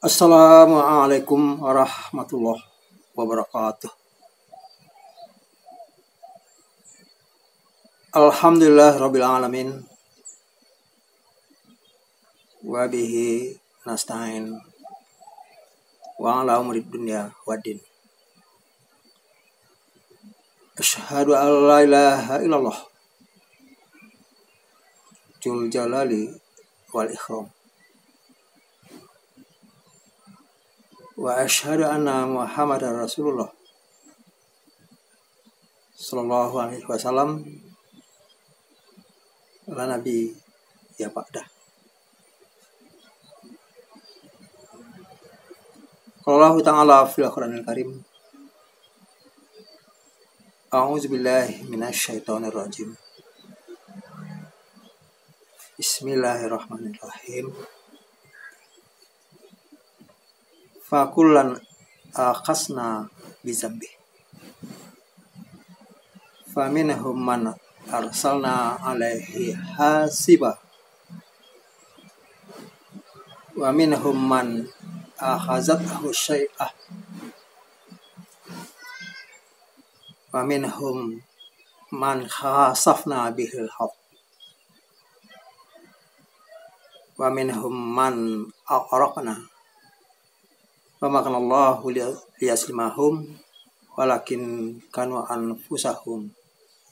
Assalamualaikum warahmatullahi wabarakatuh. Alhamdulillah rabbil alamin. Wa bihi nasta'in. Wa ala umuri dunya waddin. Asyhadu an la ilaha illallah. Jul jalali wal ikram. Wa asyhadu anna Muhammadar Rasulullah sallallahu alaihi wasallam la nabi ya ba'dah. Qala Allah Ta'ala fil Qur'anil Karim. A'udzu billahi minasy syaithanir rajim. Bismillahirrahmanirrahim. Fakullan akhasna bizambi. Faminhum man arsalna alaihi hasiba. Wa minhum man akhazathu syai'ah. Wa minhum man khasafna bihil haq. Wa minhum man aqraqna. Wa makanallahu liyaslimahum walakin kanu anfusahum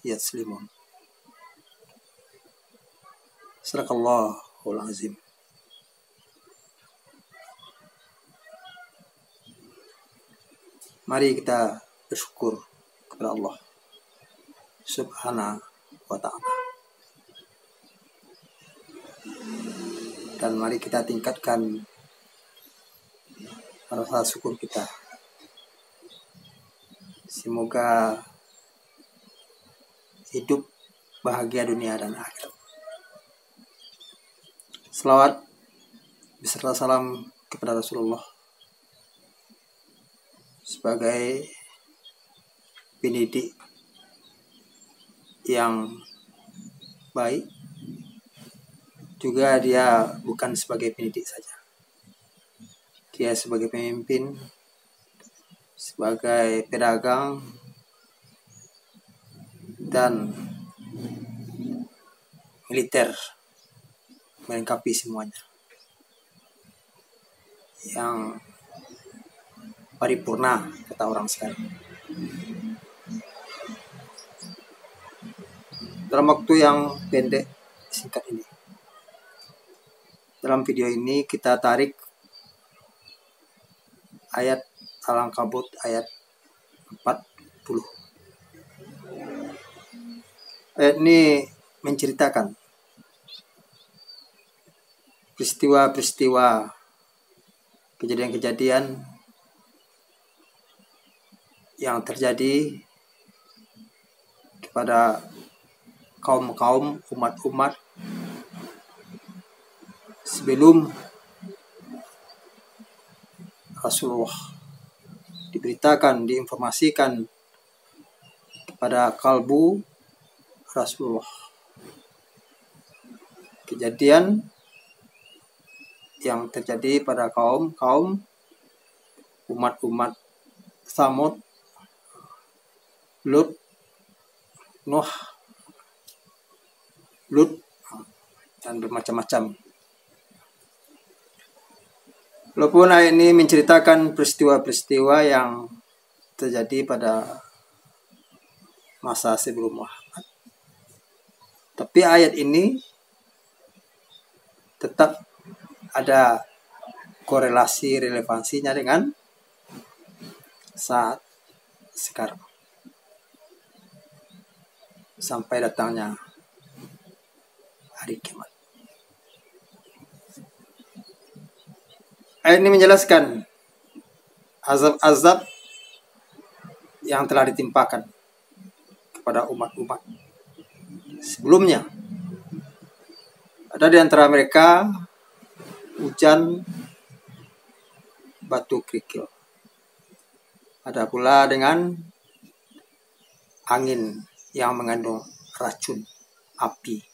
yaslimun. Sadaqallahul azim. Mari kita bersyukur kepada Allah Subhanahu wa ta'ala. Dan mari kita tingkatkan rasa syukur kita. Semoga hidup bahagia dunia dan akhirat. Selawat beserta salam kepada Rasulullah sebagai pendidik yang baik. Juga dia bukan sebagai pendidik saja. Dia sebagai pemimpin, sebagai pedagang, dan militer, melengkapi semuanya. Yang paripurna, kata orang sekarang. Dalam waktu yang pendek, singkat ini, dalam video ini kita tarik ayat Al-Ankabut ayat 40. Ayat ini menceritakan peristiwa-peristiwa, kejadian-kejadian yang terjadi kepada kaum-kaum, umat-umat sebelum Rasulullah diberitakan, diinformasikan kepada kalbu Rasulullah. Kejadian yang terjadi pada kaum umat-umat Tsamud, Lut, Nuh, dan bermacam-macam. Walaupun ayat ini menceritakan peristiwa-peristiwa yang terjadi pada masa sebelum Muhammad, tapi ayat ini tetap ada korelasi relevansinya dengan saat sekarang. Sampai datangnya hari kiamat. Ayat ini menjelaskan azab-azab yang telah ditimpakan kepada umat-umat sebelumnya. Ada di antara mereka hujan batu kerikil. Ada pula dengan angin yang mengandung racun api.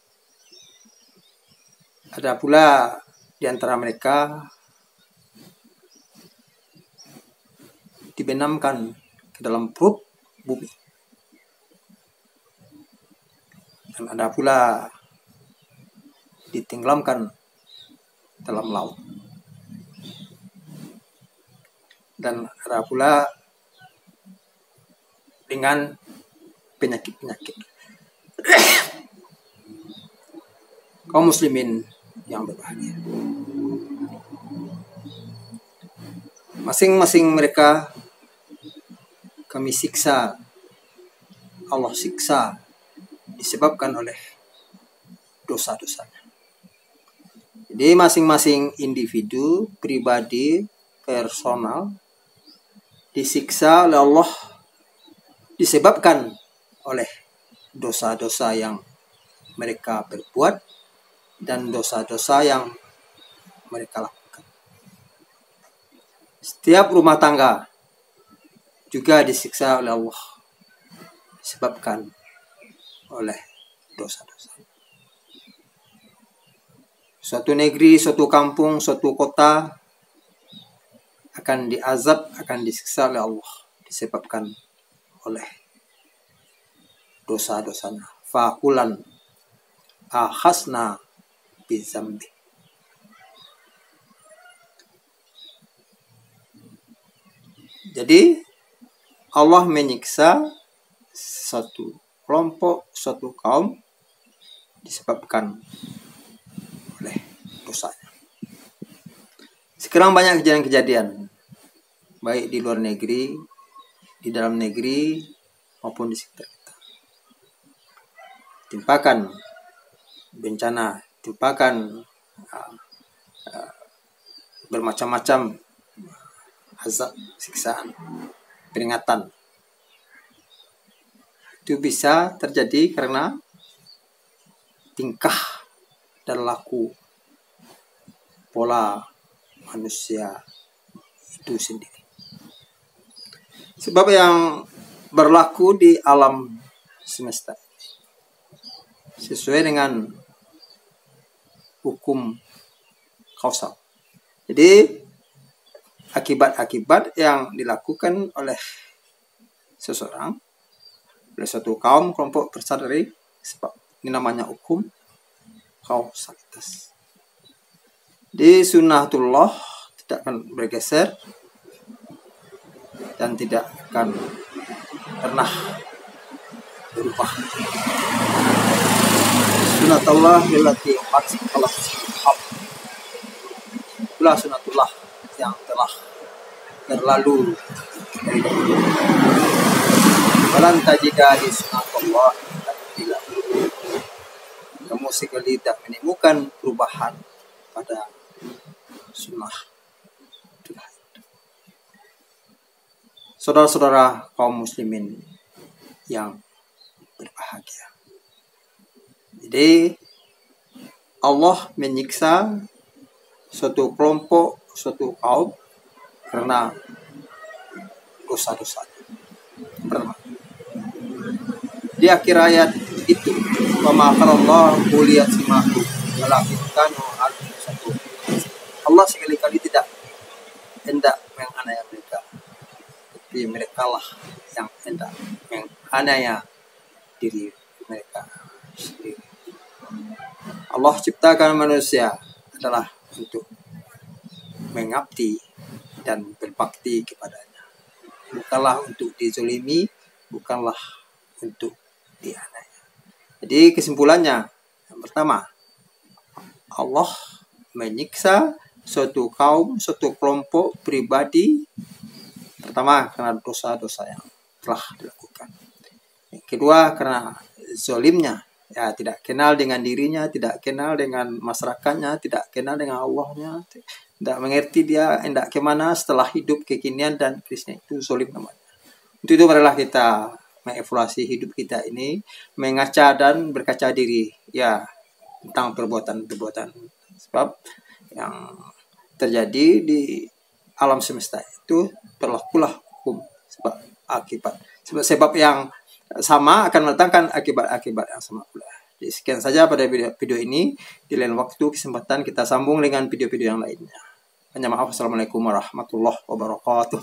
Ada pula di antara mereka dibenamkan ke dalam perut bumi. Dan ada pula ditenggelamkan dalam laut. Dan ada pula dengan penyakit-penyakit. Kaum muslimin yang berbahagia, masing-masing mereka kami siksa, Allah siksa disebabkan oleh dosa-dosanya. Jadi masing-masing individu, pribadi, personal disiksa oleh Allah disebabkan oleh dosa-dosa yang mereka berbuat dan dosa-dosa yang mereka lakukan. Setiap rumah tangga juga disiksa oleh Allah disebabkan oleh dosa-dosa. Suatu negeri, suatu kampung, suatu kota akan diazab, akan disiksa oleh Allah disebabkan oleh dosa-dosanya. Fakulan akhasna bizambi. Jadi Allah menyiksa satu kelompok, suatu kaum disebabkan oleh dosanya. Sekarang banyak kejadian-kejadian, baik di luar negeri, di dalam negeri, maupun di sekitar kita. Timpakan bencana, timpakan bermacam-macam azab, siksaan, peringatan. Itu bisa terjadi karena tingkah dan laku pola manusia itu sendiri. Sebab yang berlaku di alam semesta sesuai dengan hukum kausal. Jadi akibat-akibat yang dilakukan oleh seseorang, oleh suatu kaum, kelompok besar dari sebab ini namanya hukum kausalitas. Di sunnatullah tidak akan bergeser dan tidak akan pernah berubah. Sunnatullah allati khalaqat itulah sunnatullah yang telah berlalu dari dahulu. Walan tajida li sunnatullah tabdila. Kamu sekali tidak menemukan perubahan pada sunnah. Saudara-saudara kaum muslimin yang berbahagia. Jadi Allah menyiksa suatu kelompok, suatu kaum karena dosa-dosanya. Pertama, di akhir ayat itu, wa ma qarallahu liyatimahu walakin kanu al-satu. Allah sekali-kali tidak hendak menganiaya mereka, tapi mereka lah yang hendak menganiaya diri mereka sendiri. Allah ciptakan manusia adalah untuk mengabdi dan berbakti kepadanya. Bukanlah untuk dizolimi, bukanlah untuk dianiaya. Jadi kesimpulannya, yang pertama, Allah menyiksa suatu kaum, suatu kelompok pribadi, pertama karena dosa-dosa yang telah dilakukan. Yang kedua karena zolimnya, ya tidak kenal dengan dirinya, tidak kenal dengan masyarakatnya, tidak kenal dengan Allahnya, tidak mengerti dia hendak kemana setelah hidup kekinian dan Krishna, itu zolim namanya. Untuk itu marilah kita mengevaluasi hidup kita ini, mengaca dan berkaca diri ya tentang perbuatan-perbuatan. Sebab yang terjadi di alam semesta itu berlakulah hukum sebab akibat. Sebab yang sama akan mendatangkan akibat-akibat yang sama pula. Jadi sekian saja pada video ini. Di lain waktu kesempatan kita sambung dengan video-video yang lainnya. Hanya maaf. Assalamualaikum warahmatullahi wabarakatuh.